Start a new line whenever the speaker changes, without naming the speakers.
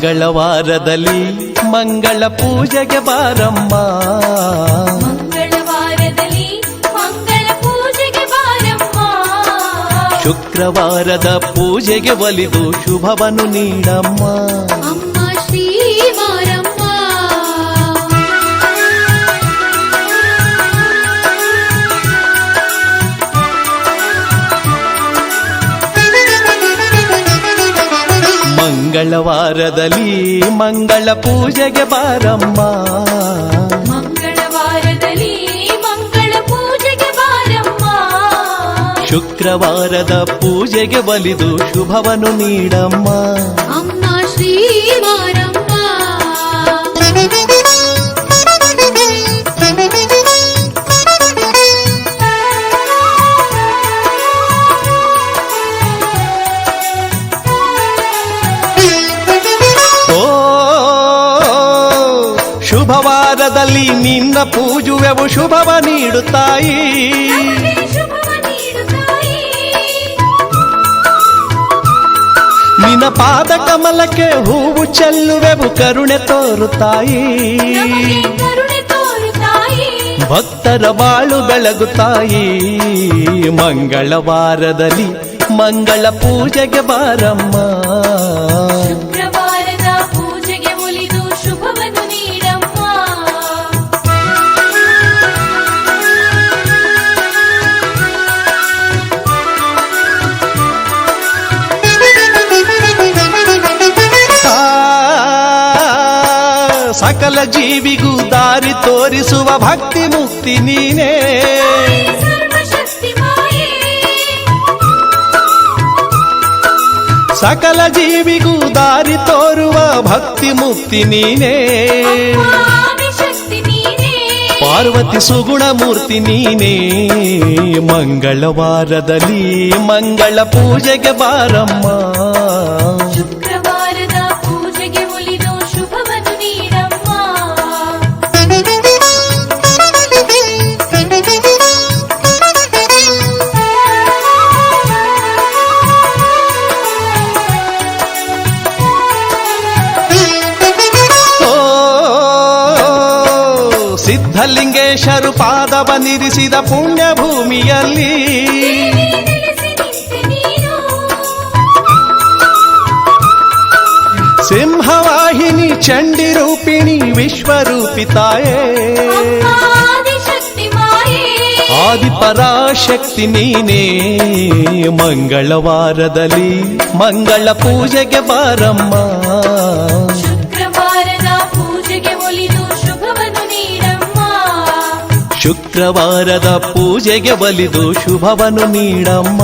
ಮಂಗಳವಾರದಲ್ಲಿ ಮಂಗಳ ಪೂಜೆಗೆ ಬಾರಮ್ಮ.
ಮಂಗಳವಾರದಲ್ಲಿ ಮಂಗಳ ಪೂಜೆಗೆ ಬಾರಮ್ಮ.
ಶುಕ್ರವಾರದ ಪೂಜೆಗೆ ಒಲಿದು ಶುಭವನ್ನು ನೀಡಮ್ಮ.
ಅಮ್ಮ ಶ್ರೀ ಮಾರಮ್ಮ.
ಮಂಗಳವಾರದಲ್ಲಿ ಮಂಗಳ ಪೂಜೆಗೆ ಬಾರಮ್ಮ.
ಮಂಗಳವಾರದಲ್ಲಿ ಮಂಗಳ ಪೂಜೆಗೆ ಬಾರಮ್ಮ.
ಶುಕ್ರವಾರದ ಪೂಜೆಗೆ ಒಲಿದು ಶುಭವನ್ನು ನೀಡಮ್ಮ.
ಅಮ್ಮ ಶ್ರೀ ಮಾರಮ್ಮ.
ಶುಭವಾರದಲ್ಲಿ ನಿನ್ನ ಪೂಜುವೆವು ಶುಭವ ನೀಡುತ್ತಾಯಿ. ನಿನ್ನ ಪಾದ ಕಮಲಕ್ಕೆ ಹೂವು ಚೆಲ್ಲುವೆವು ಕರುಣೆ ತೋರುತ್ತಾಯಿ. ಭಕ್ತರ ಬಾಳು ಬೆಳಗುತ್ತಾಯಿ. ಮಂಗಳವಾರದಲ್ಲಿ ಮಂಗಳ ಪೂಜೆಗೆ ಬಾರಮ್ಮ.
ಶುಕ್ರವಾರದ ಪೂಜೆಗೆ ಒಲಿದು ಶುಭವನ್ನು ನೀಡಮ್ಮ.
ಸಕಲ ಜೀವಿಗೂ ದಾರಿ ತೋರಿಸುವ ಭಕ್ತಿ ಮುಕ್ತಿ ನೀನೇ. ಸಕಲ ಜೀವಿಗೂ ದಾರಿ ತೋರುವ ಭಕ್ತಿ ಮುಕ್ತಿ ನೀನೇ. ಪಾರ್ವತಿ ಸುಗುಣ ಮೂರ್ತಿ ನೀನೇ. ಮಂಗಳವಾರದಲ್ಲಿ ಮಂಗಳ ಪೂಜೆಗೆ ಬಾರಮ್ಮ.
ಶುಕ್ರವಾರದ ಪೂಜೆಗೆ ಒಲಿದು ಶುಭವನ್ನು ನೀಡಮ್ಮ.
ಸಿದ್ಧಲಿಂಗೇಶರು ಪಾದವನಿರಿಸಿದ ಪುಣ್ಯ ಭೂಮಿಯಲ್ಲಿ ಸಿಂಹವಾಹಿನಿ ಚಂಡಿ ರೂಪಿಣಿ ವಿಶ್ವರೂಪಿ ತಾಯೇ. ಆದಿಪರಾಶಕ್ತಿ ನೀನೇ. ಮಂಗಳವಾರದಲ್ಲಿ ಮಂಗಳ ಪೂಜೆಗೆ ಬಾರಮ್ಮ.
ಶುಕ್ರವಾರದ ಪೂಜೆಗೆ ಒಲಿದು ಶುಭವನ್ನು ನೀಡಮ್ಮ.
ಶುಕ್ರವಾರದ ಪೂಜೆಗೆ ಒಲಿದು ಶುಭವನ್ನು ನೀಡಮ್ಮ.